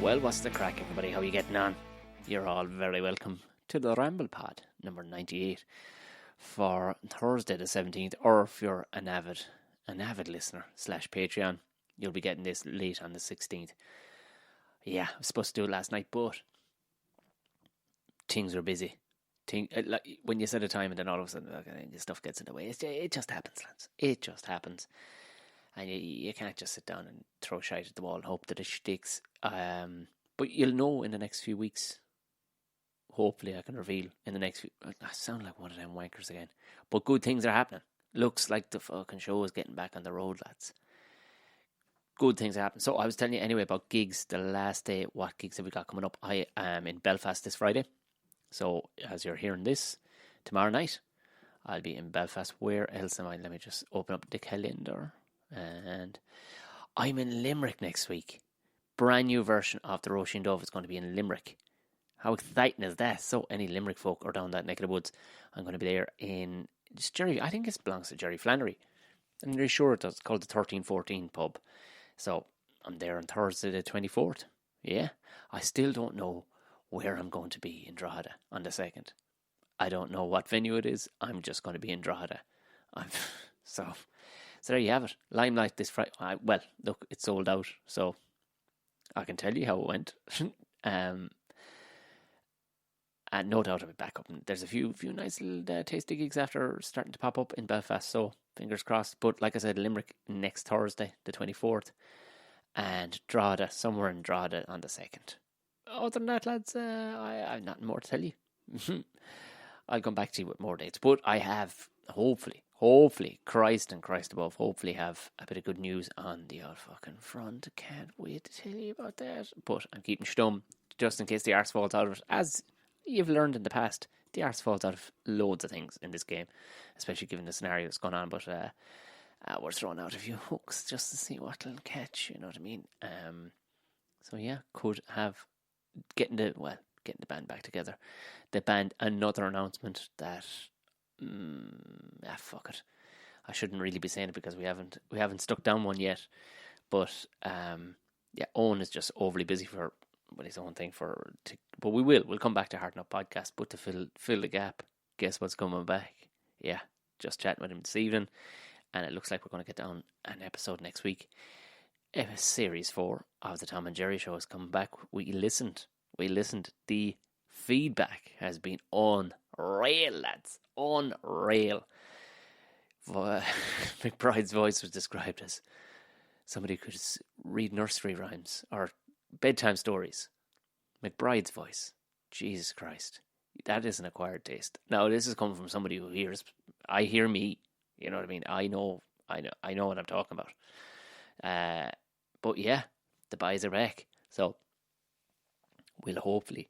Well, what's the crack, everybody? How are you getting on? You're all very welcome to the Ramble Pod, number 98, for Thursday the 17th, or if you're an avid listener / Patreon, you'll be getting this late on the 16th. Yeah, I was supposed to do it last night, but things were busy. Like when you set a time and then all of a sudden this stuff gets in the way. It just happens, lads. It just happens. And you can't just sit down and throw shite at the wall and hope that it sticks. But you'll know in the next few weeks. Hopefully I can reveal in the next few... I sound like one of them wankers again. But good things are happening. Looks like the fucking show is getting back on the road, lads. Good things are happening. So I was telling you anyway about gigs. The last day, what gigs have we got coming up? I am in Belfast this Friday. So as you're hearing this, tomorrow night, I'll be in Belfast. Where else am I? Let me just open up the calendar. And I'm in Limerick next week. Brand new version of the Roisin Dove is going to be in Limerick. How exciting is that? So any Limerick folk are down that neck of the woods. I'm going to be there in Jerry. I think it belongs to Jerry Flannery. I'm really sure it does. It's called the 1314 pub. So I'm there on Thursday the 24th. Yeah. I still don't know where I'm going to be in Drogheda on the 2nd. I don't know what venue it is. I'm just going to be in Drogheda. So there you have it. Limelight this Friday. Well, look, it's sold out, so I can tell you how it went. And no doubt I'll be back up. And there's a few nice little tasty gigs after starting to pop up in Belfast, so fingers crossed. But like I said, Limerick next Thursday, the 24th, and Drogheda, somewhere in Drogheda on the 2nd. Other than that, lads, I have nothing more to tell you. I'll come back to you with more dates. But I have, hopefully, Christ above, hopefully have a bit of good news on the old fucking front. I can't wait to tell you about that. But I'm keeping stum, just in case the arse falls out of it. As you've learned in the past, the arse falls out of loads of things in this game, especially given the scenario that's going on. But we're throwing out a few hooks just to see what it'll catch, you know what I mean? So yeah, could have getting the band back together. The band, another announcement that fuck it. I shouldn't really be saying it because we haven't stuck down one yet. But Owen is just overly busy with his own thing but we'll come back to Heart Up Podcast, but to fill the gap, guess what's coming back? Yeah, just chatting with him this evening, and it looks like we're going to get down an episode next week. Series 4 of the Tom and Jerry Show is coming back. We listened. The feedback has been unreal, lads. Unreal. McBride's voice was described as somebody who could read nursery rhymes or bedtime stories. McBride's voice. Jesus Christ. That is an acquired taste. Now, this is coming from somebody who hears... I hear me. You know what I mean? I know what I'm talking about. But yeah, the boys are back. So we'll hopefully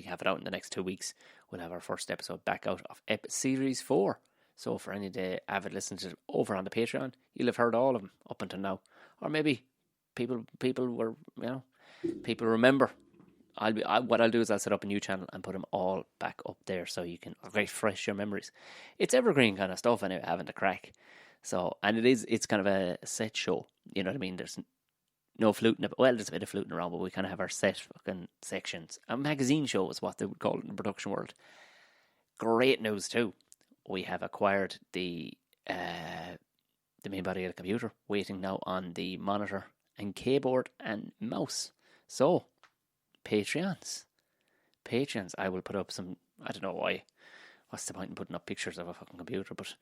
have it out in the next 2 weeks. We'll have our first episode back out of Series 4. So for any of the avid listeners over on the Patreon, you'll have heard all of them up until now. Or maybe people remember. What I'll do is I'll set up a new channel and put them all back up there so you can refresh your memories. It's evergreen kind of stuff anyway, having the crack. So, and it's kind of a set show. You know what I mean? There's no fluting. Well, there's a bit of fluting around, but we kind of have our set fucking sections. A magazine show is what they would call it in the production world. Great news too. We have acquired the main body of the computer, waiting now on the monitor and keyboard and mouse. So, Patreons, I will put up some, I don't know why, what's the point in putting up pictures of a fucking computer, but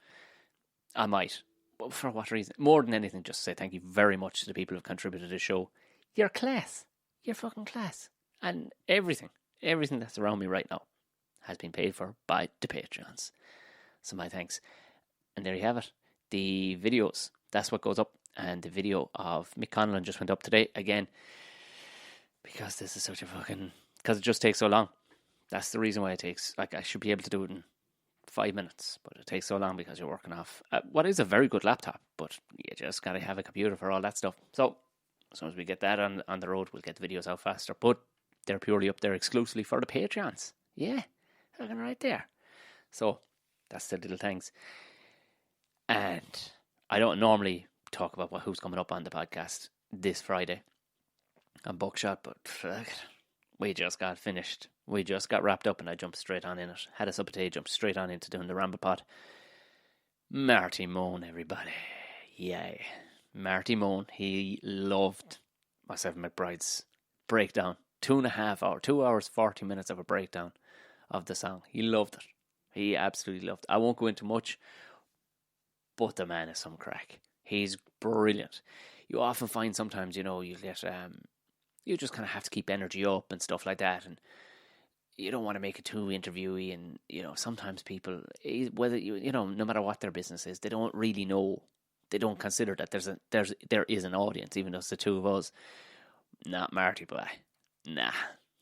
I might. But for what reason? More than anything, just say thank you very much to the people who have contributed to the show. You're class. You're fucking class. And everything that's around me right now has been paid for by the Patreons. So my thanks. And there you have it. The videos, that's what goes up. And the video of Mick Conlon just went up today again. Because this is such a because it just takes so long. That's the reason why it takes, I should be able to do it in 5 minutes. But it takes so long because you're working off what is a very good laptop. But you just got to have a computer for all that stuff. So as soon as we get that on the road, we'll get the videos out faster. But they're purely up there exclusively for the Patreons. Yeah, looking right there. So that's the little things. And I don't normally talk about who's coming up on the podcast this Friday. and Buckshot, but fuck it. We just got finished. We just got wrapped up and I jumped straight on in it. Had us up at 8, jumped straight on into doing the Ramble Pod. Marty Moan, everybody. Yay. Marty Moan, he loved myself and McBride's breakdown. 2.5 hours, 2 hours, 40 minutes of a breakdown of the song. He loved it. He absolutely loved it. I won't go into much, but the man is some crack. He's brilliant. You often find sometimes, you get, you just kind of have to keep energy up and stuff like that. And you don't want to make it too interviewy. And, sometimes people, whether, no matter what their business is, they don't really know. They don't consider that there is an audience, even though it's the two of us. Not Marty, boy. Nah.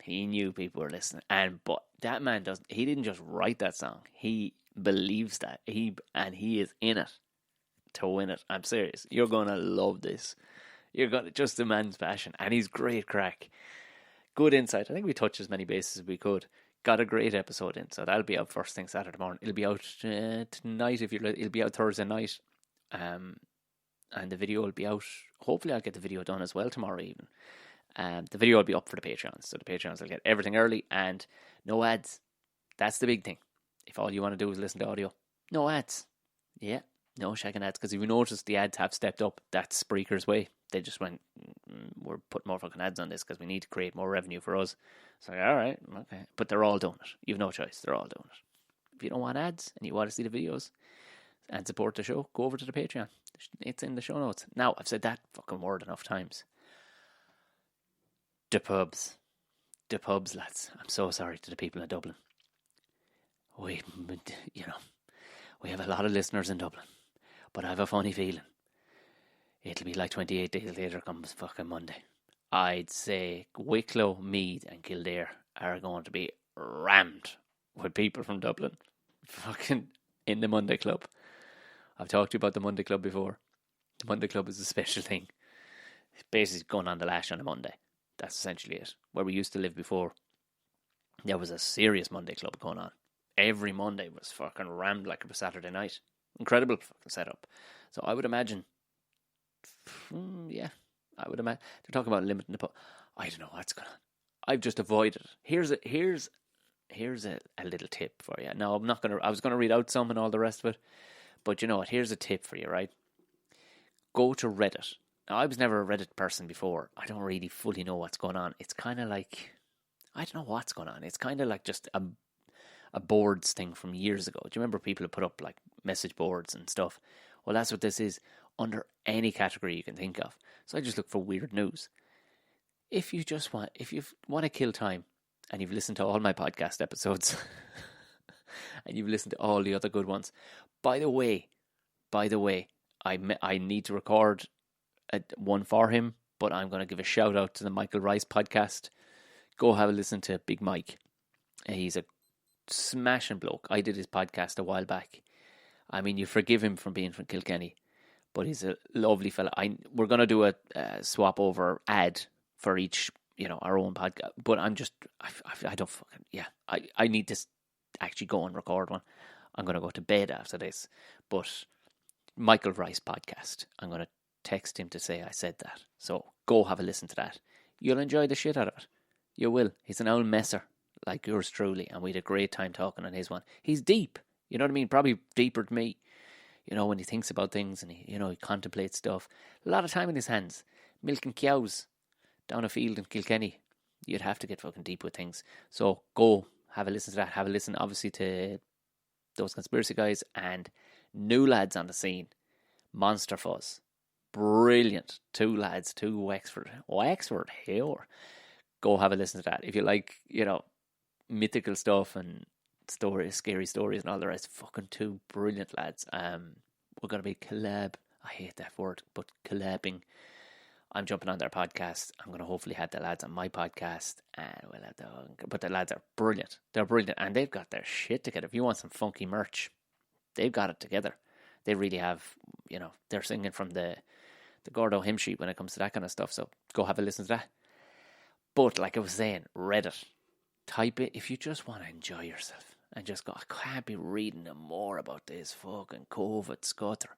He knew people were listening. But that man he didn't just write that song. He believes that. He is in it to win it. I'm serious. You're going to love this. You're going to, just the man's passion. And he's great crack. Good insight. I think we touched as many bases as we could. Got a great episode in. So that'll be out first thing Saturday morning. It'll be out tonight. It'll be out Thursday night. And the video will be out. Hopefully I'll get the video done as well tomorrow even. The video will be up for the Patreons. So the Patreons will get everything early and no ads. That's the big thing. If all you want to do is listen to audio, no ads. Yeah, no shagging ads. Because if you notice the ads have stepped up, that's Spreaker's way. They just went, we're putting more fucking ads on this because we need to create more revenue for us. It's like, all right, okay. But they're all doing it. You've no choice. They're all doing it. If you don't want ads and you want to see the videos and support the show, go over to the Patreon. It's in the show notes. Now, I've said that fucking word enough times. The pubs, lads. I'm so sorry to the people in Dublin. We have a lot of listeners in Dublin, but I have a funny feeling it'll be like 28 days later comes fucking Monday. I'd say Wicklow, Meath and Kildare are going to be rammed with people from Dublin fucking in the Monday Club. I've talked to you about the Monday Club before. The Monday Club is a special thing. It's basically going on the lash on a Monday. That's essentially it. Where we used to live before, there was a serious Monday Club going on. Every Monday was fucking rammed like it was Saturday night. Incredible fucking setup. So I would imagine, they're talking about limiting the pub. I don't know what's going on. I've just avoided it. Here's a little tip for you. Now I was gonna read out some and all the rest of it, but you know what? Here's a tip for you, right? Go to Reddit. Now, I was never a Reddit person before. I don't really fully know what's going on. It's kind of like, I don't know what's going on. It's kind of like just a boards thing from years ago. Do you remember people who put up like message boards and stuff? Well, that's what this is under any category you can think of. So I just look for weird news. If you want to kill time and you've listened to all my podcast episodes and you've listened to all the other good ones, by the way, I need to record one for him, but I'm going to give a shout out to the Michael Rice podcast. Go have a listen to Big Mike. He's a smashing bloke. I did his podcast a while back. I mean, you forgive him from being from Kilkenny, but he's a lovely fella. We're going to do a swap over ad for each, our own podcast. But I don't fucking, I need to actually go and record one. I'm going to go to bed after this. But Michael Rice podcast, I'm going to text him to say I said that. So go have a listen to that. You'll enjoy the shit out of it. You will. He's an old messer like yours truly, and we had a great time talking on his one. He's deep. You know what I mean? Probably deeper than me. When he thinks about things and he contemplates stuff. A lot of time in his hands. Milking cows down a field in Kilkenny. You'd have to get fucking deep with things. So go have a listen to that. Have a listen, obviously, to those conspiracy guys and new lads on the scene. Monster Fuzz. Brilliant. 2 lads, 2 Wexford here. Go have a listen to that. If you like, mythical stuff and stories, scary stories and all the rest, fucking 2 brilliant lads. We're going to be collab. I hate that word, but collabing. I'm jumping on their podcast. I'm going to hopefully have the lads on my podcast. And but the lads are brilliant. They're brilliant. And they've got their shit together. If you want some funky merch, they've got it together. They really have, they're singing from the Gordo hymn sheet when it comes to that kind of stuff. So go have a listen to that. But like I was saying, Reddit, type it if you just want to enjoy yourself and just go, I can't be reading no more about this fucking COVID scutter.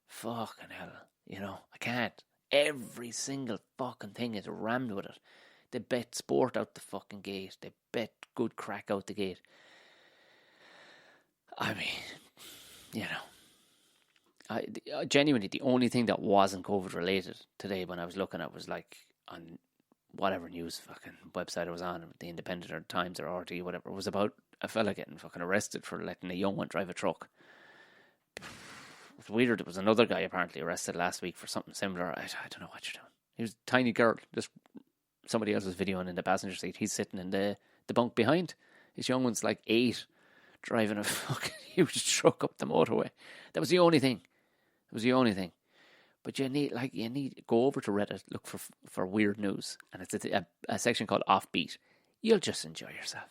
Fucking hell, I can't. Every single fucking thing is rammed with it. They bet sport out the fucking gate. They bet good crack out the gate. I mean, you know, genuinely, the only thing that wasn't COVID related today when I was looking at was like on whatever news fucking website I was on, the Independent or Times or RT, whatever, it was about a fella getting fucking arrested for letting a young one drive a truck. It's weird. There was another guy apparently arrested last week for something similar. I don't know what you're doing. He was a tiny girl. Just somebody else was videoing in the passenger seat. He's sitting in the bunk behind. His young one's like 8, driving a fucking huge truck up the motorway. That was the only thing. It was the only thing. But you need go over to Reddit, look for weird news, and it's a section called Offbeat. You'll just enjoy yourself.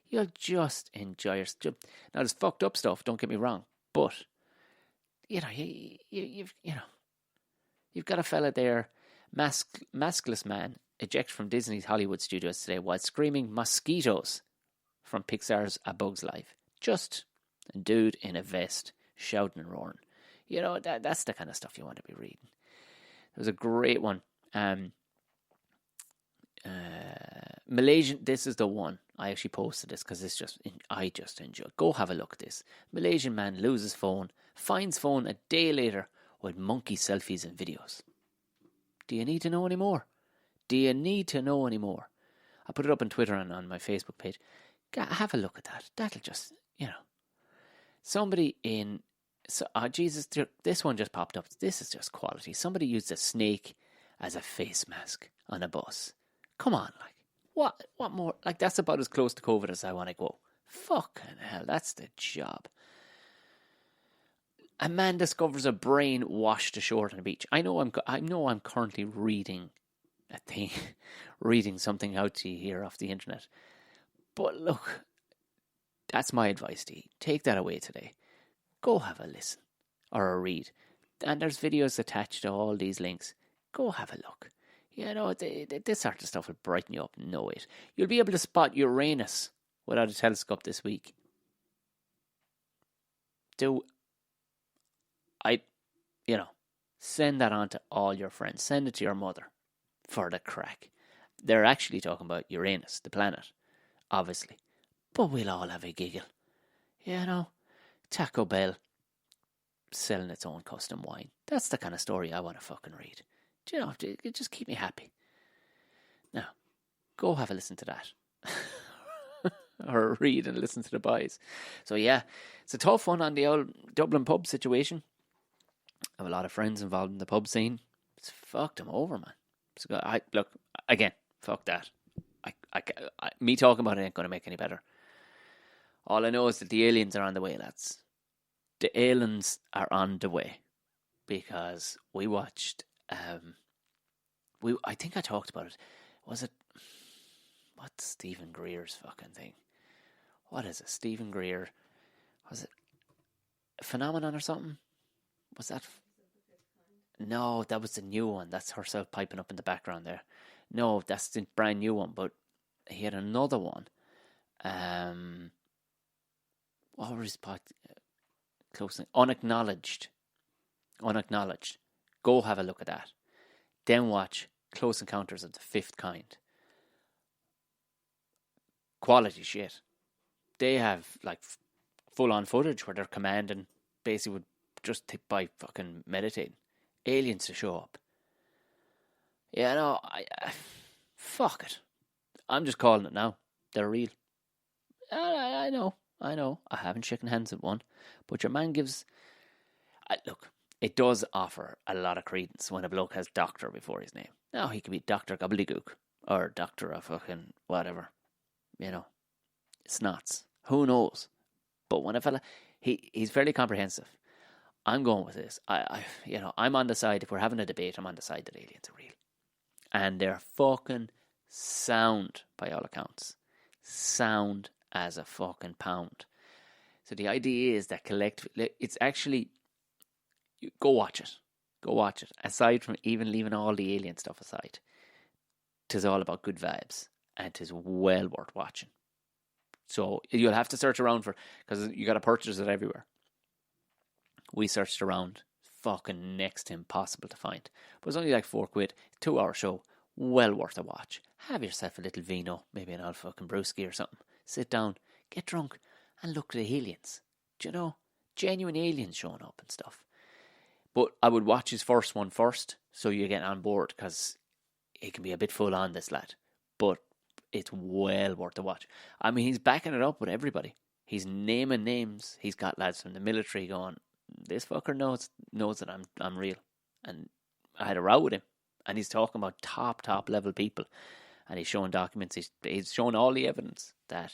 You'll just enjoy yourself. Now there's fucked up stuff. Don't get me wrong, but you know you've got a fella there, maskless man, ejected from Disney's Hollywood studios today while screaming mosquitoes from Pixar's A Bug's Life. Just a dude in a vest shouting and roaring. You know, that's the kind of stuff you want to be reading. There was a great one. Malaysian, this is the one. I actually posted this because I just enjoy it. Go have a look at this. Malaysian man loses phone, finds phone a day later with monkey selfies and videos. Do you need to know any more? Do you need to know any more? I put it up on Twitter and on my Facebook page. Have a look at that. That'll just, you know. Somebody in... So, Jesus, this one just popped up. This is just quality. Somebody used a snake as a face mask on a bus. Come on, like, what more? Like, that's about as close to COVID as I want to go. Fucking hell, that's the job. A man discovers a brain washed ashore on a beach. I know I'm currently reading a thing, reading something out to you here off the internet. But look, that's my advice to you. Take that away today. Go have a listen or a read. And there's videos attached to all these links. Go have a look. You know, this sort of stuff will brighten you up. No wait. You'll be able to spot Uranus without a telescope this week. Send that on to all your friends. Send it to your mother for the crack. They're actually talking about Uranus, the planet, obviously. But we'll all have a giggle. You know, Taco Bell selling its own custom wine. That's the kind of story I want to fucking read. Do you know, it just keep me happy. Now, go have a listen to that. Or read and listen to the boys. So yeah, it's a tough one on the old Dublin pub situation. I have a lot of friends involved in the pub scene. It's fucked them over, man. So look, again, fuck that. Me talking about it ain't going to make any better. All I know is that the aliens are on the way, lads. The aliens are on the way. Because we watched... I think I talked about it. Was it... What's Stephen Greer's fucking thing? What is it? Stephen Greer. Was it Phenomenon or something? Was that... No, that was the new one. That's herself piping up in the background there. No, that's the brand new one. But he had another one. What was his close? Unacknowledged. Go have a look at that. Then watch Close Encounters of the Fifth Kind. Quality shit. They have like full-on footage where they're commanding, basically would just by fucking meditating, aliens to show up. Yeah, no, I fuck it. I'm just calling it now. They're real. I know. I haven't shaken hands with one, but your man gives. Look, it does offer a lot of credence when a bloke has doctor before his name. Now he could be Dr. Gobbledygook or Doctor of fucking whatever. You know, snots. Who knows? But when a fella, he's fairly comprehensive. I'm going with this. I'm on the side. If we're having a debate, I'm on the side that aliens are real, and they're fucking sound by all accounts. Sound as a fucking pound. So the idea is that it's actually, go watch it. Aside from even leaving all the alien stuff aside, 'tis all about good vibes, and 'tis well worth watching. So you'll have to search around because you got to purchase it everywhere. We searched around, fucking next to impossible to find. But it's only like £4. 2-hour show. Well worth a watch. Have yourself a little vino, maybe an old fucking brewski or something. Sit down, get drunk, and look at the aliens. Do you know? Genuine aliens showing up and stuff. But I would watch his first one first, so you get on board, because it can be a bit full on, this lad. But it's well worth a watch. I mean, he's backing it up with everybody. He's naming names. He's got lads from the military going, this fucker knows that I'm real. And I had a row with him. And he's talking about top level people. And he's showing documents. He's showing all the evidence that,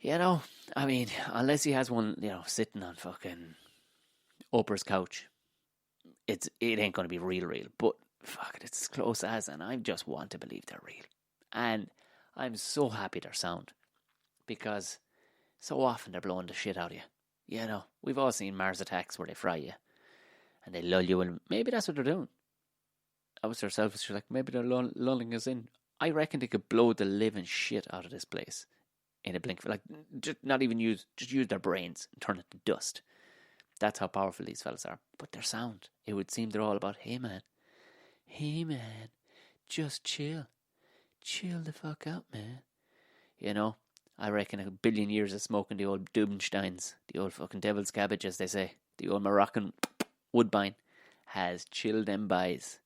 I mean, unless he has one, sitting on fucking Oprah's couch, it ain't going to be real. But fuck it, it's as close as, and I just want to believe they're real. And I'm so happy they're sound, because so often they're blowing the shit out of you. We've all seen Mars attacks where they fry you and they lull you in. Maybe that's what they're doing. I was their selfish, like, maybe they're lulling us in. I reckon they could blow the living shit out of this place in a blink. Like, just use their brains and turn it to dust. That's how powerful these fellas are. But their sound, it would seem they're all about, hey man, just chill the fuck out, man. I reckon 1 billion years of smoking the old Dubensteins, the old fucking devil's cabbage, as they say, the old Moroccan woodbine, has chilled them boys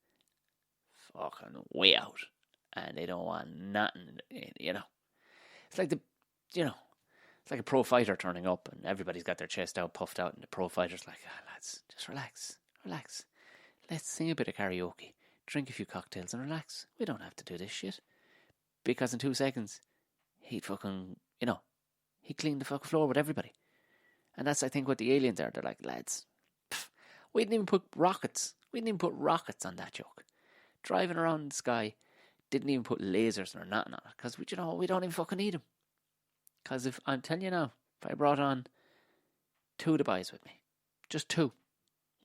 fucking way out, and they don't want nothing. It's like it's like a pro fighter turning up, and everybody's got their chest out, puffed out, and the pro fighter's like, lads, just relax. Let's sing a bit of karaoke, drink a few cocktails, and relax. We don't have to do this shit. Because in 2 seconds, he'd fucking, he'd clean the fucking floor with everybody. And that's, I think, what the aliens are. They're like, lads, we didn't even put rockets on that joke. Driving around the sky, didn't even put lasers or nothing on it, because we don't even fucking need them. Because if I'm telling you now, if I brought on 2 Dubais with me, just 2,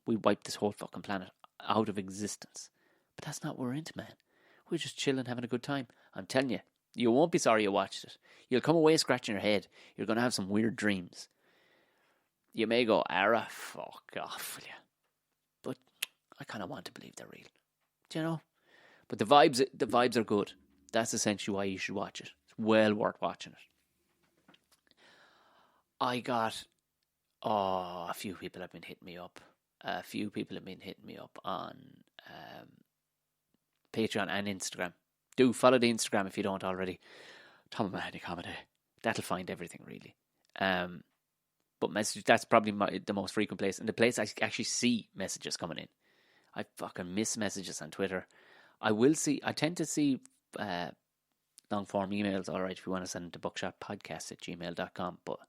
we'd wipe this whole fucking planet out of existence. But that's not what we're into, man. We're just chilling, having a good time. I'm telling you, you won't be sorry you watched it. You'll come away scratching your head. You're going to have some weird dreams. You may go, Ara, fuck off, will you? But I kind of want to believe they're real. Do you know? But the vibes are good. That's essentially why you should watch it. It's well worth watching it. I got, a few people have been hitting me up. On Patreon and Instagram. Do follow the Instagram if you don't already. Tom Mahoney Comedy. That'll find everything, really. But messages, that's probably the most frequent place. And the place I actually see messages coming in. I fucking miss messages on Twitter. I tend to see long form emails, alright, if you want to send them to bookshotpodcast@gmail.com. But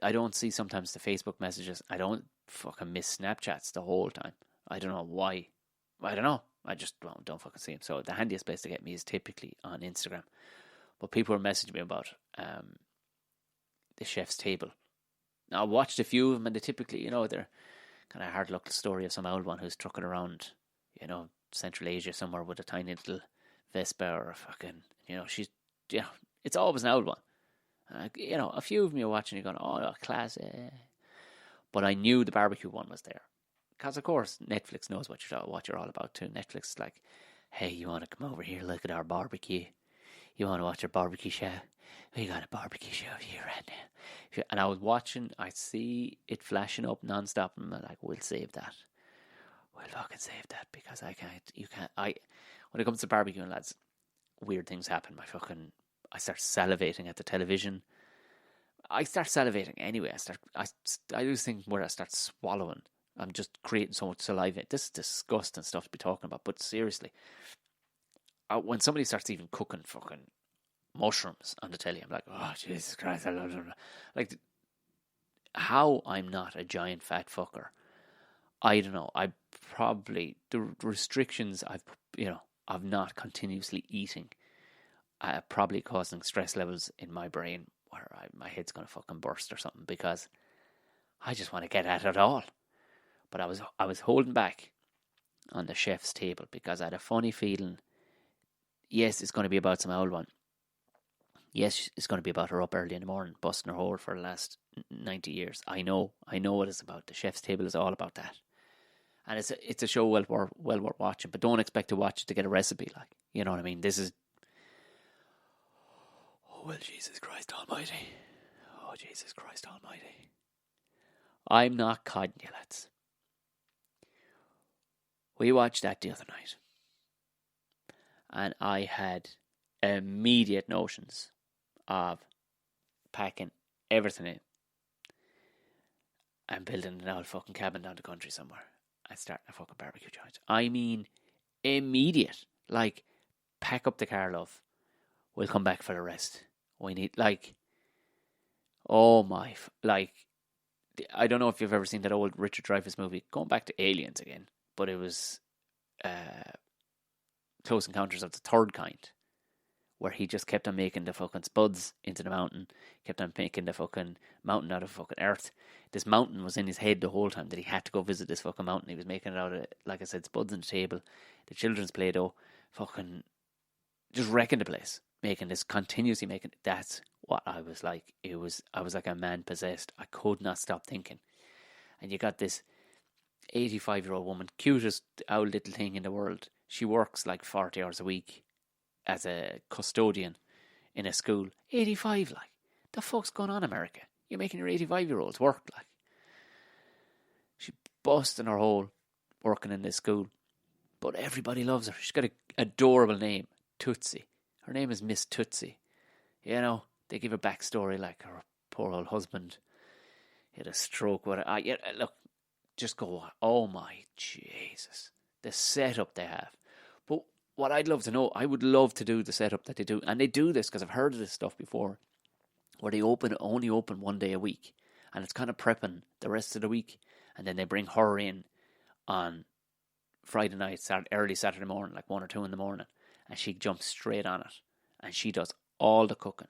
I don't see sometimes the Facebook messages. I don't fucking miss Snapchats the whole time. I don't know why. I don't know. I just don't fucking see them. So the handiest place to get me is typically on Instagram. But people are messaging me about the chef's table. Now, I watched a few of them, and they typically, they're kind of hard luck story of some old one who's trucking around, Central Asia somewhere with a tiny little Vespa or a fucking, she's, it's always an old one. A few of them you're watching, you're going, oh, class, But I knew the barbecue one was there. Because, of course, Netflix knows what you're all about, too. Netflix is like, hey, you want to come over here, look at our barbecue? You want to watch our barbecue show? We got a barbecue show here right now. And I was watching, I see it flashing up non-stop, and I'm like, we'll save that. We'll fucking save that, because when it comes to barbecuing, lads, weird things happen. I start salivating at the television. I start salivating anyway. I do things where I start swallowing. I'm just creating so much saliva. This is disgusting stuff to be talking about. But seriously, when somebody starts even cooking fucking mushrooms on the telly, I'm like, oh, Jesus Christ. I love them. Like, how I'm not a giant fat fucker, I don't know. I probably, the restrictions of not continuously eating, probably causing stress levels in my brain where my head's going to fucking burst or something, because I just want to get at it all. But I was holding back on the chef's table because I had a funny feeling, yes, it's going to be about some old one. Yes, it's going to be about her up early in the morning, busting her hole for the last 90 years. I know what it's about. The Chef's Table is all about that. And it's a show well worth watching, but don't expect to watch it to get a recipe. Like, you know what I mean? This is... Oh, well, Jesus Christ almighty. Oh, Jesus Christ almighty. I'm not kidding you, lads. We watched that the other night. And I had immediate notions of packing everything in and building an old fucking cabin down the country somewhere and starting a fucking barbecue joint. I mean, immediate. Like, pack up the car, love. We'll come back for the rest. We need, like, oh my, like, I don't know if you've ever seen that old Richard Dreyfuss movie, going back to Aliens again, but it was Close Encounters of the Third Kind, where he just kept on making the fucking spuds into the mountain, kept on making the fucking mountain out of fucking earth. This mountain was in his head the whole time that he had to go visit this fucking mountain. He was making it out of, like I said, spuds on the table, the children's Play-Doh, fucking just wrecking the place, making this, continuously making. That's what I was like. I was like a man possessed. I could not stop thinking. And you got this 85-year-old woman, cutest old little thing in the world. She works like 40 hours a week as a custodian in a school. 85, like. The fuck's going on, America? You're making your 85-year-olds work, like. She's busting her hole working in this school. But everybody loves her. She's got an adorable name, Tootsie. Her name is Miss Tootsie. You know, they give a backstory like her poor old husband had a stroke. Yeah, look, just go, oh my Jesus. The setup they have. But what I'd love to know, I would love to do the setup that they do. And they do this because I've heard of this stuff before, where they only open one day a week. And it's kind of prepping the rest of the week. And then they bring her in on Friday night, early Saturday morning, like 1 or 2 in the morning. And she jumps straight on it. And she does all the cooking.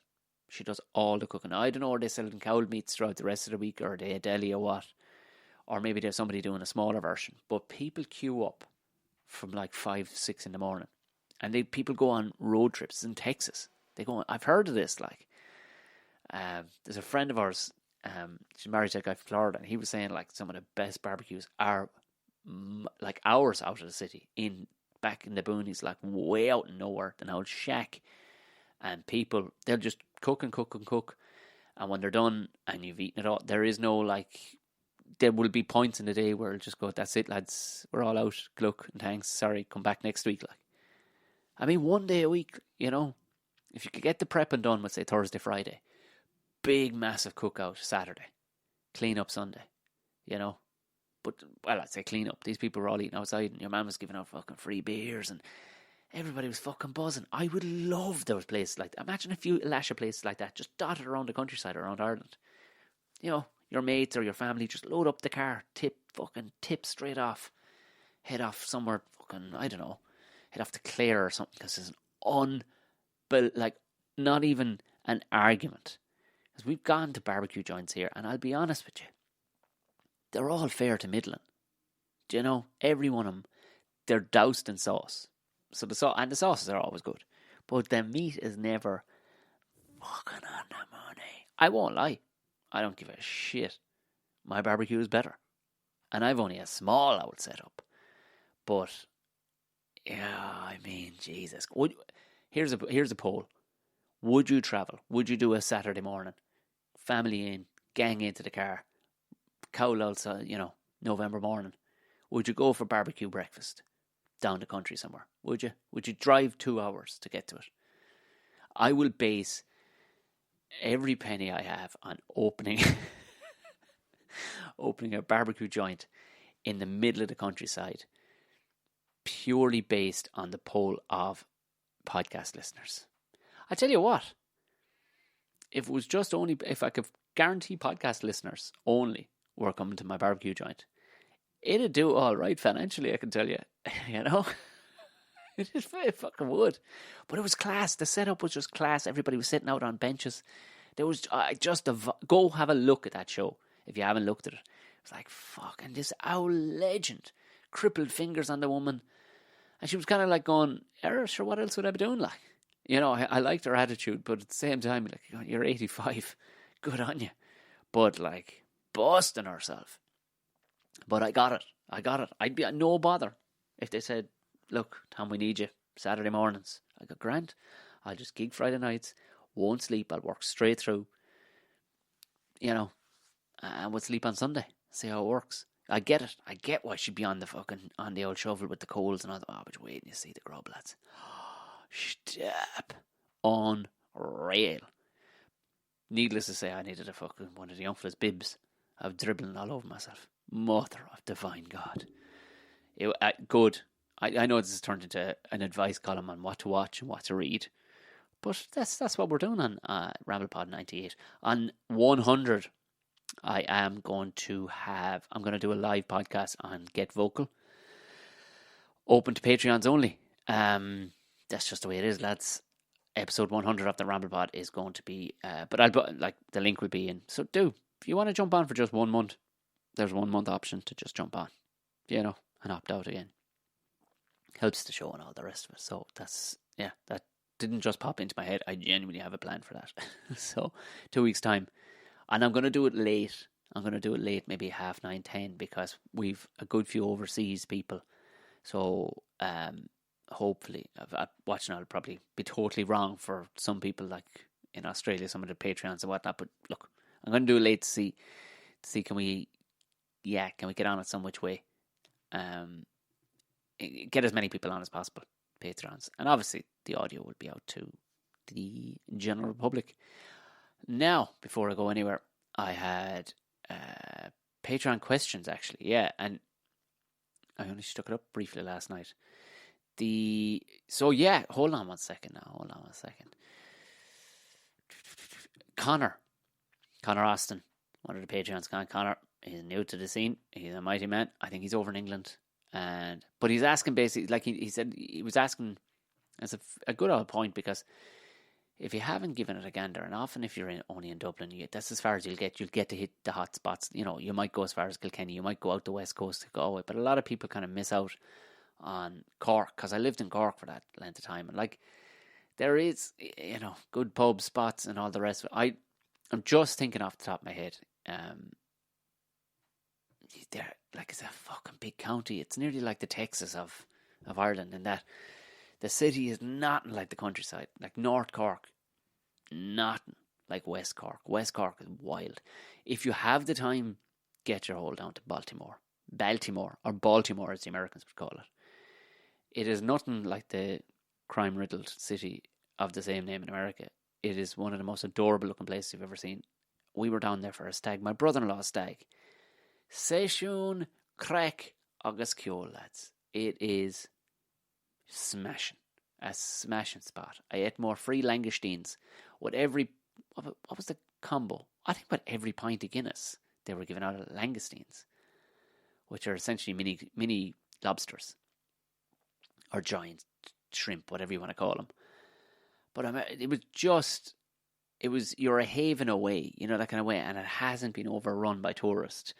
She does all the cooking. I don't know, are they selling cow meats throughout the rest of the week, or are they a deli or what? Or maybe there's somebody doing a smaller version. But people queue up from like 5, 6 in the morning. And people go on road trips in Texas. They go on, I've heard of this, like. There's a friend of ours, she's married to a guy from Florida, and he was saying like some of the best barbecues are like hours out of the city, back in the boonies, like way out in nowhere, an old shack. And people, they'll just cook and cook and cook. And when they're done and you've eaten it all, there is no like, there will be points in the day where it'll just go, that's it lads, we're all out, look, and thanks, sorry, come back next week. Like, I mean, one day a week, you know, if you could get the prepping done, let's say Thursday, Friday, big massive cookout Saturday, clean up Sunday, you know. But, well, I'd say clean up. These people were all eating outside and your man was giving out fucking free beers and everybody was fucking buzzing. I would love those places like that. Imagine a few Lasher places like that, just dotted around the countryside around Ireland. You know, your mates or your family, just load up the car, tip straight off, head off somewhere fucking, I don't know, head off to Clare or something, because it's like, not even an argument. Because we've gone to barbecue joints here, and I'll be honest with you, they're all fair to middling. Do you know? Every one of them, they're doused in sauce. So the sauces are always good. But the meat is never fucking on the money. I won't lie. I don't give a shit. My barbecue is better. And I've only a small old setup. But, yeah, I mean, Jesus. Here's a poll. Would you travel? Would you do a Saturday morning? Family in, gang into the car. Cowl outside, you know, November morning. Would you go for barbecue breakfast down the country somewhere? Would you? Would you drive 2 hours to get to it? I will base every penny I have on opening a barbecue joint in the middle of the countryside, purely based on the poll of podcast listeners. I tell you what, if I could guarantee podcast listeners only were coming to my barbecue joint, it'd do all right financially, I can tell you. You know? It fucking would. But it was class. The setup was just class. Everybody was sitting out on benches. There was go have a look at that show if you haven't looked at it. It was like, fucking this owl legend. Crippled fingers on the woman. And she was kind of like going, sure, what else would I be doing? Like, You know, I liked her attitude, but at the same time, like, you're 85, good on you. But like, busting herself. But I got it. I'd be no bother if they said, look, Tom, we need you Saturday mornings. I go, grand. I'll just gig Friday nights, won't sleep, I'll work straight through, you know, and we'll sleep on Sunday. See how it works. I get it. I get why she'd be on the old shovel with the coals and all that. Oh, but wait and you see the grub, lads. Stop. Unreal. Needless to say, I needed a fucking one of the young fellas' bibs. I was dribbling all over myself. Mother of divine God. Good. I know this has turned into an advice column on what to watch and what to read. But that's what we're doing on Ramble Pod 98. On 100, I'm going to do a live podcast on Get Vocal. Open to Patreons only. That's just the way it is, lads. Episode 100 of the Ramble Pod is going to be, but the link will be in. So if you want to jump on for just 1 month, there's a 1 month option to just jump on, you know, and opt out again. Helps the show and all the rest of it. So that didn't just pop into my head. I genuinely have a plan for that. So 2 weeks time, and I'm going to do it late. Maybe 9:30, 10, because we've a good few overseas people. So hopefully, watching I'll probably be totally wrong for some people, like in Australia, some of the Patreons and whatnot. But look, I'm going to do it late to see can we get on it some which way. Get as many people on as possible, Patreons, and obviously the audio will be out to the general public. Now, before I go anywhere, I had Patreon questions actually, and I only stuck it up briefly last night. Hold on one second. Connor Austin, one of the Patreons. Connor, he's new to the scene. He's a mighty man. I think he's over in England, but he's asking basically, like he said, he was asking as a good old point, because if you haven't given it a gander, and often if you're only in Dublin, that's as far as you'll get. You'll get to hit the hot spots. You know, you might go as far as Kilkenny. You might go out the west coast to Galway, but a lot of people kind of miss out on Cork, because I lived in Cork for that length of time, and like there is, you know, good pub spots and all the rest of it. I'm just thinking off the top of my head, there, like, it's a fucking big county. It's nearly like the Texas of Ireland, in that the city is nothing like the countryside. Like North Cork, nothing like West Cork. West Cork is wild. If you have the time, get your hole down to Baltimore, or Baltimore as the Americans would call it. It is nothing like the crime-riddled city of the same name in America. It is one of the most adorable looking places you've ever seen. We were down there for a stag, my brother-in-law's stag. Session crack agus Kyo, lads. It is smashing. A smashing spot. I ate more free langoustines with every, what was the combo? I think about every pint of Guinness they were giving out langoustines, which are essentially mini lobsters, or giant shrimp, whatever you want to call them. But you're a haven away, you know, that kind of way, and it hasn't been overrun by tourists.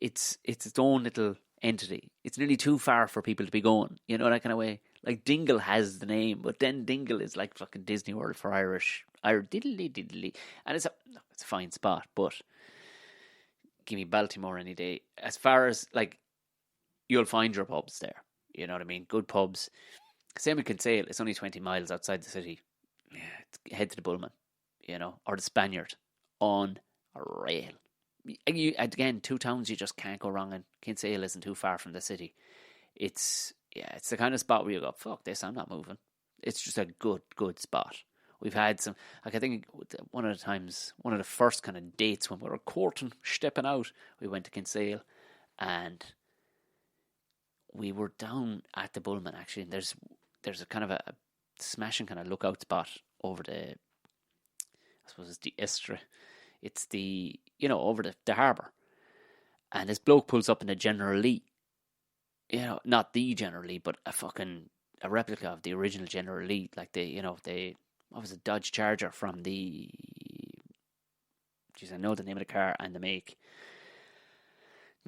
It's its own little entity. It's nearly too far for people to be going, you know, that kind of way. Like Dingle has the name, but then Dingle is like fucking Disney World for Irish diddly, and it's a fine spot. But give me Baltimore any day. As far as, like, you'll find your pubs there, you know what I mean? Good pubs. Same with Kinsale. It's only 20 miles outside the city. Yeah, head to the Bullman, you know, or the Spaniard. Unreal. Again, two towns you just can't go wrong in. Kinsale isn't too far from the city. It's the kind of spot where you go, fuck this, I'm not moving. It's just a good spot. We've had some, like, I think one of the first kind of dates when we were courting, stepping out, we went to Kinsale, and we were down at the Bullman, actually, and there's a kind of a smashing kind of lookout spot over the, I suppose it's the Estra. It's the, you know, over the harbour. And this bloke pulls up in a General Lee. You know, not the General Lee, but a replica of the original General Lee. Like what was it, Dodge Charger from the, I know the name of the car and the make.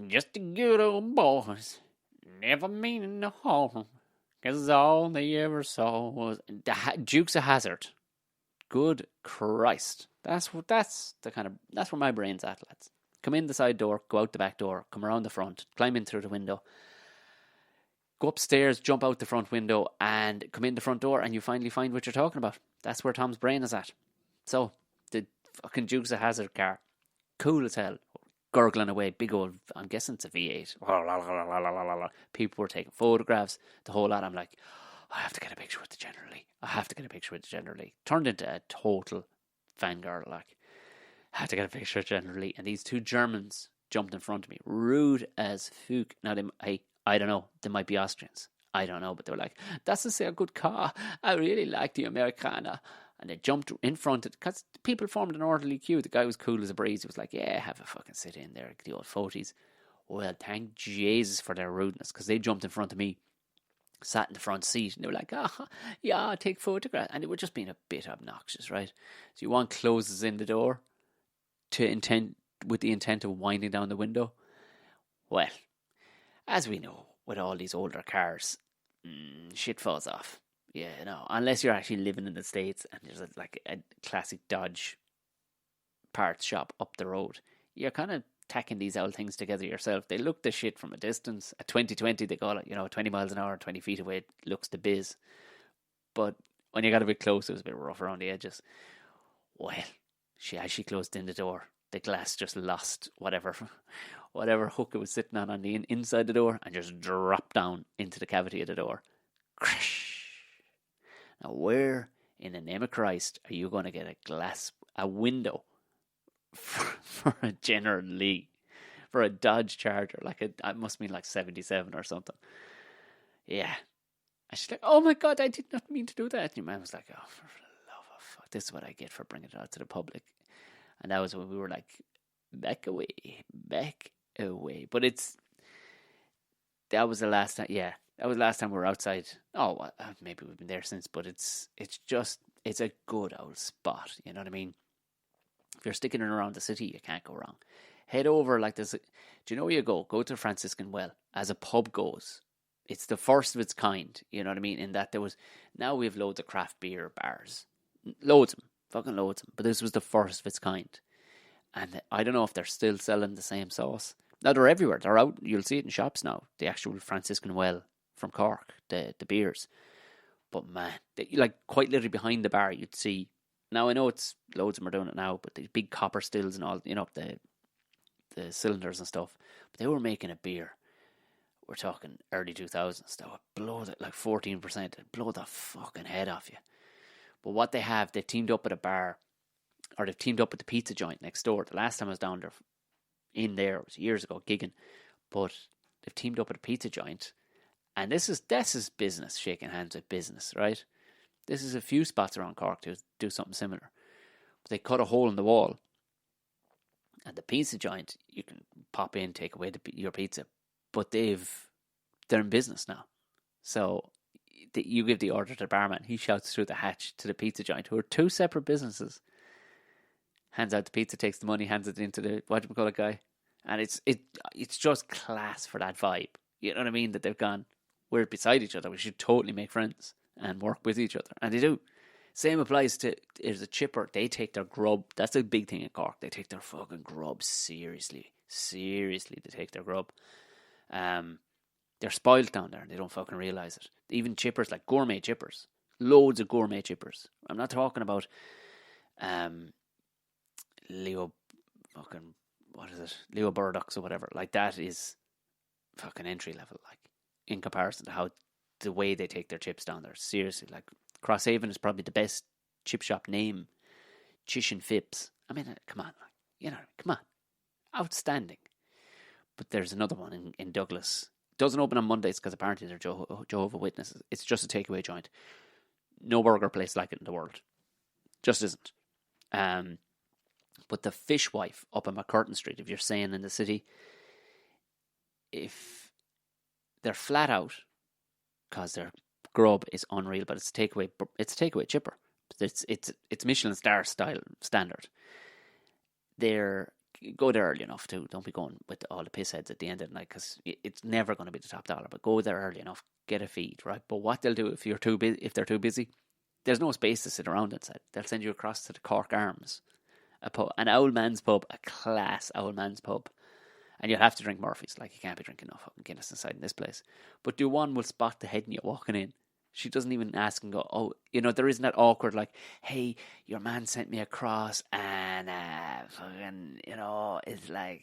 Just a good old boys, never meaning no harm. 'Cause all they ever saw was Dukes of Hazzard. Good Christ. That's where my brain's at, lads. Come in the side door, go out the back door, come around the front, climb in through the window, go upstairs, jump out the front window, and come in the front door, and you finally find what you're talking about. That's where Tom's brain is at. So, the fucking Dukes of Hazzard car, cool as hell, gurgling away, big old, I'm guessing it's a V8. People were taking photographs, the whole lot. I'm like, I have to get a picture with the General Lee. Turned into a total fangirl, like. I have to get a picture with General Lee. And these two Germans jumped in front of me, rude as fuck. Now, I don't know, they might be Austrians. I don't know, but they were like, that's a sehr good car. I really like the Americana. And they jumped in front of, because people formed an orderly queue. The guy was cool as a breeze. He was like, yeah, have a fucking sit in there, the old 40s. Well, thank Jesus for their rudeness, because they jumped in front of me, sat in the front seat, and they were like, yeah, I'll take photographs. And they were just being a bit obnoxious, right? So one closes in the door with the intent of winding down the window. Well, as we know, with all these older cars, shit falls off. Yeah, unless you're actually living in the States and there's a classic Dodge parts shop up the road, you're kind of tacking these old things together yourself. They look the shit from a distance. At 2020, they call it, 20 miles an hour, 20 feet away, it looks the biz. But when you got a bit close, it was a bit rough around the edges. Well, as she closed in the door, the glass just lost whatever hook it was sitting on the inside the door, and just dropped down into the cavity of the door. Crash! Now, where in the name of Christ are you going to get a window for a General Lee, for a Dodge Charger? It must mean 77 or something. Yeah. And she's like, oh my God, I did not mean to do that. And your man was like, oh, for the love of fuck, this is what I get for bringing it out to the public. And that was when we were like, back away. But that was the last time, yeah. That was the last time we were outside. Oh, maybe we've been there since, but it's a good old spot. You know what I mean? If you're sticking around the city, you can't go wrong. Head over this. Do you know where you go? Go to Franciscan Well. As a pub goes, it's the first of its kind. You know what I mean? In that now we have loads of craft beer bars. Loads of them. Fucking loads of them. But this was the first of its kind. And I don't know if they're still selling the same sauce. Now, they're everywhere. They're out. You'll see it in shops now. The actual Franciscan Well from Cork. The beers. But man, quite literally behind the bar, you'd see. Now, I know it's loads of them are doing it now, but the big copper stills and all, the cylinders and stuff. But they were making a beer. We're talking early 2000s. That would blow it 14%. It'd blow the fucking head off you. But what they've teamed up with a bar, or they've teamed up with the pizza joint next door. The last time I was down there, it was years ago, gigging. But they've teamed up with a pizza joint. And this is business, shaking hands with business, right? This is a few spots around Cork to do something similar. But they cut a hole in the wall. And the pizza joint, you can pop in, take away your pizza. But they're in business now. So you give the order to the barman. He shouts through the hatch to the pizza joint, who are two separate businesses. Hands out the pizza, takes the money, hands it into the whatchamacallit guy. And it's just class for that vibe. You know what I mean? That they've gone, we're beside each other. We should totally make friends and work with each other. And they do. Same applies to, there's a chipper. They take their grub. That's a big thing in Cork. They take their fucking grub seriously. Seriously, they take their grub. They're spoiled down there and they don't fucking realise it. Even chippers, like gourmet chippers. Loads of gourmet chippers. I'm not talking about Leo fucking, Leo Burdocks or whatever. That is fucking entry level, in comparison to how the way they take their chips down there. Seriously, Crosshaven is probably the best chip shop name. Chish and Phipps. I mean, come on, come on. Outstanding. But there's another one in Douglas. Doesn't open on Mondays because apparently they're Jehovah's Witnesses. It's just a takeaway joint. No burger place like it in the world. Just isn't. But the Fishwife up on McCurtain Street, if you're staying in the city, if they're flat out, because their grub is unreal, but it's a takeaway chipper. It's Michelin star style standard. Their go there early enough too. Don't be going with all the piss heads at the end of the night, because it's never going to be the top dollar. But go there early enough, get a feed, right? But what they'll do if they're too busy, there's no space to sit around inside. They'll send you across to the Cork Arms, an old man's pub, a class old man's pub. And you'll have to drink Murphy's. Like, you can't be drinking no fucking Guinness inside in this place. But the one will spot the head in you walking in. She doesn't even ask and go, oh, there isn't that awkward, like, hey, your man sent me across and fucking, it's like,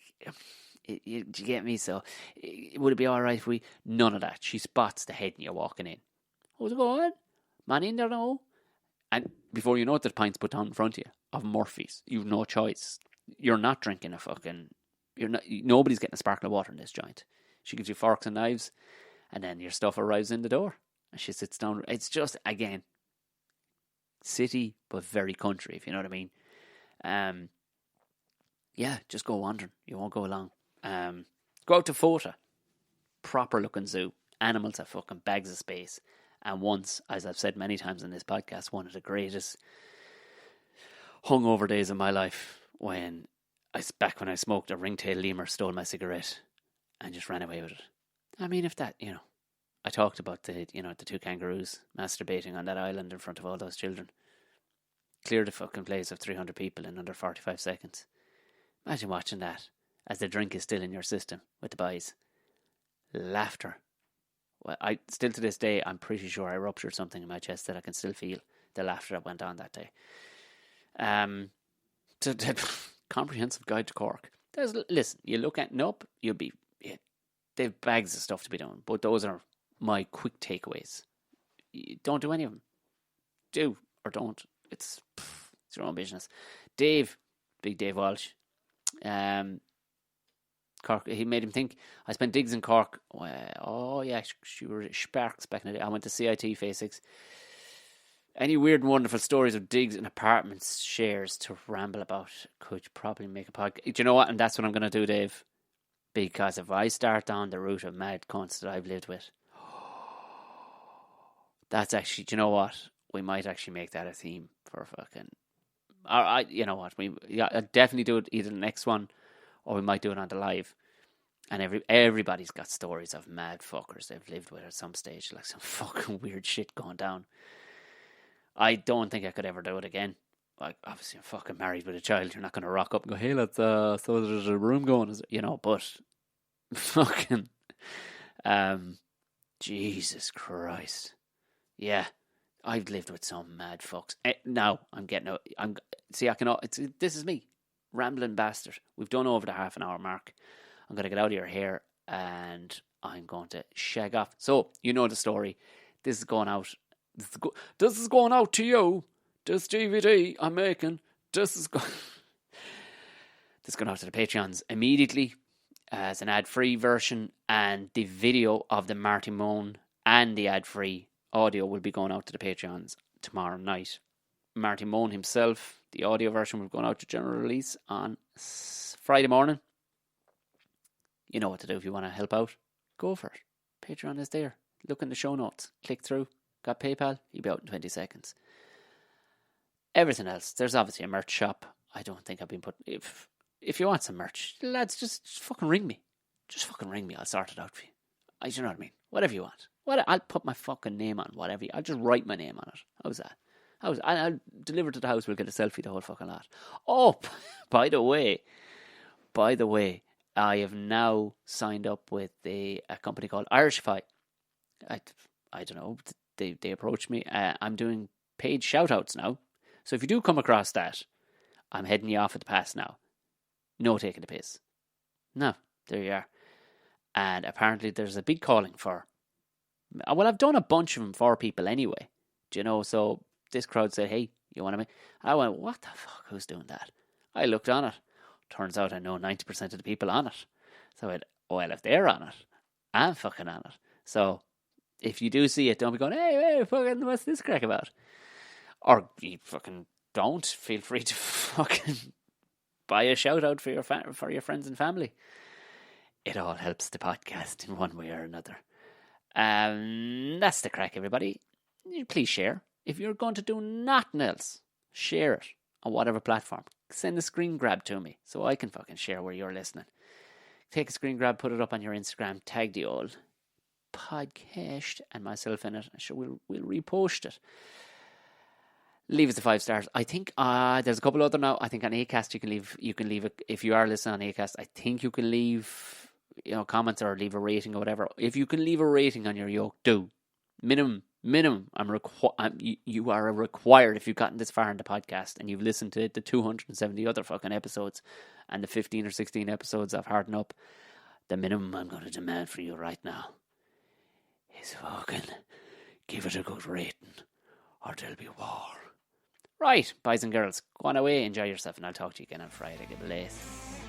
do you get me? So, would it be all right if we... None of that. She spots the head in you walking in. How's it going? Man in there now? And before you know it, the pint's put down in front of you of Murphy's. You've no choice. You're not drinking a fucking... Nobody's getting a sparkle of water in this joint. She gives you forks and knives, and then your stuff arrives in the door, and she sits down. It's just, again, city but very country, if you know what I mean. Yeah, just go wandering. You won't go along. Go out to Fota, proper looking zoo. Animals have fucking bags of space. And once, as I've said many times in this podcast, one of the greatest hungover days of my life, back when I smoked, a ringtail lemur stole my cigarette and just ran away with it. I mean, if that, I talked about the two kangaroos masturbating on that island in front of all those children. Cleared the fucking place of 300 people in under 45 seconds. Imagine watching that as the drink is still in your system with the boys. Laughter. Well, still to this day, I'm pretty sure I ruptured something in my chest that I can still feel the laughter that went on that day. Comprehensive Guide to Cork. Listen, you look at they've bags of stuff to be done, but those are my quick takeaways. Don't do any of them. Do or don't. It's your own business. Dave, big Dave Walsh, Cork. He made him think. I spent digs in Cork. Oh yeah, she were sparks back in the day. I went to CIT Phase 6. Any weird and wonderful stories of digs in apartments shares to ramble about? Could probably make a podcast. Do you know what? And that's what I'm going to do, Dave. Because if I start down the route of mad cunts that I've lived with, that's actually, do you know what? We might actually make that a theme for fucking... you know what? I'll definitely do it either the next one, or we might do it on the live. And everybody's got stories of mad fuckers they've lived with at some stage. Like some fucking weird shit going down. I don't think I could ever do it again. Like, obviously, I'm fucking married with a child. You're not going to rock up and go, hey, let's, so there's a room going, but fucking, Jesus Christ. Yeah, I've lived with some mad fucks. Now, this is me, rambling bastard. We've done over the half an hour mark. I'm going to get out of your hair and I'm going to shag off. So, you know the story. This is going out. This is going out to you. This DVD I'm making. This is going out to the Patreons immediately as an ad-free version, and the video of the Marty Moan and the ad-free audio will be going out to the Patreons tomorrow night. Marty Moan himself, the audio version, will be going out to general release on Friday morning. You know what to do if you want to help out. Go for it. Patreon is there. Look in the show notes. Click through. Got PayPal? You'll be out in 20 seconds. Everything else, there's obviously a merch shop. I don't think I've been put... If you want some merch, lads, just fucking ring me. Just fucking ring me. I'll sort it out for you. You know what I mean? Whatever you want. I'll put my fucking name on whatever. I'll just write my name on it. How's that? I'll deliver to the house. We'll get a selfie, the whole fucking lot. Oh, by the way, I have now signed up with a company called Irishify. I don't know. They approached me. I'm doing paid shout-outs now. So if you do come across that, I'm heading you off at the pass now. No taking the piss. No, there you are. And apparently there's a big calling for... Well, I've done a bunch of them for people anyway. Do you know? So this crowd said, hey, you want to make... I went, what the fuck? Who's doing that? I looked on it. Turns out I know 90% of the people on it. So I went, well, if they're on it, I'm fucking on it. So if you do see it, don't be going, hey, fucking, what's this crack about? Or you fucking don't. Feel free to fucking buy a shout out for your friends and family. It all helps the podcast in one way or another. That's the crack, everybody. Please share. If you're going to do nothing else, share it on whatever platform. send a screen grab to me so I can fucking share where you're listening. Take a screen grab, put it up on your Instagram, tag the old podcast and myself in it. Sure, we'll repost it. Leave us the 5 stars. I think there's a couple other now. I think on Acast you can leave it if you are listening on Acast. I think you can leave comments or leave a rating or whatever. If you can leave a rating on your yoke, do minimum. You are required if you've gotten this far in the podcast and you've listened to the 270 other fucking episodes and the 15 or 16 episodes of Harden Up. The minimum I'm going to demand for you right now is fucking give it a good rating or there'll be war. Right, boys and girls, go on away, enjoy yourself, and I'll talk to you again on Friday. Good bless.